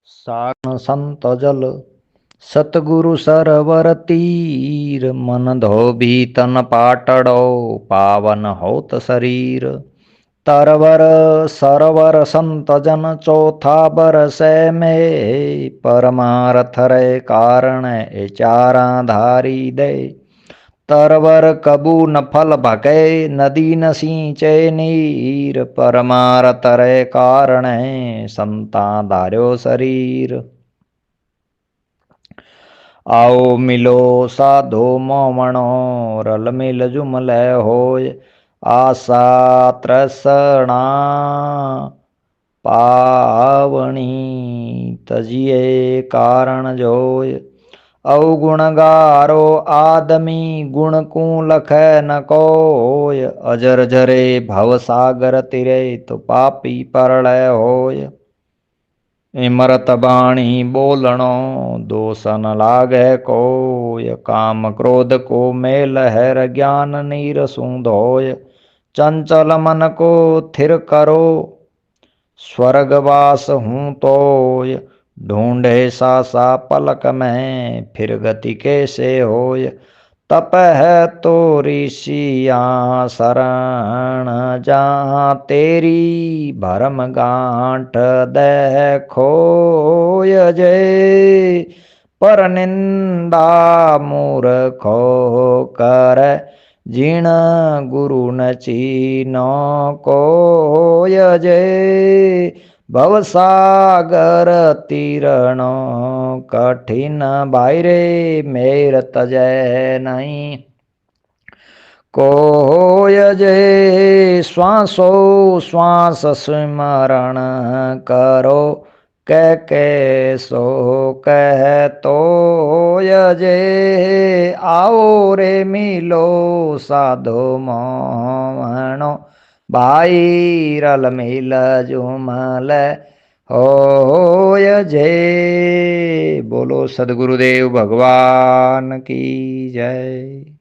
सागण संत जल सतगुरु सरवर तीर मन धोबी तन पाटड़ो पावन होत शरीर तरवर सरवर संत जन चौथा बरसै में परमारथ रे कारण ए चारा धारी दे तरवर कबू न फल भके नदी न सींचे नीर परमारथ रे कारण संता धार्यो शरीर आओ मिलो साधो मोमणो रल मिल जुमल होय आशा तृष्णा पावणी तजिए कारण जोय अवगुण गारो आदमी गुण को लख न कोय अजर जरे भव सागर तिरे तो पापी परलय होय इमरत बाणी बोलणो दोष न लागे कोय काम क्रोध को मेल है ज्ञान नीर सुधोय चंचल मन को थिर करो स्वर्गवास हूँ तोय ढूंढे सा पलक में फिर गति कैसे होय तप है तो ऋषिया शरण जहाँ तेरी भरम गांठ देखोय जय पर निंदा मूर्खो कर जिण गुरु न चीनो कोय जय भवसागर तीरणो कठिन बायरे मेर तजय नहीं कोय जय श्वासो श्वास स्मरण करो कह सो कह तो जय आओ रे मिलो साधो मोहणो भाई रल मिल जुमल होय जय। बोलो सदगुरुदेव भगवान की जय।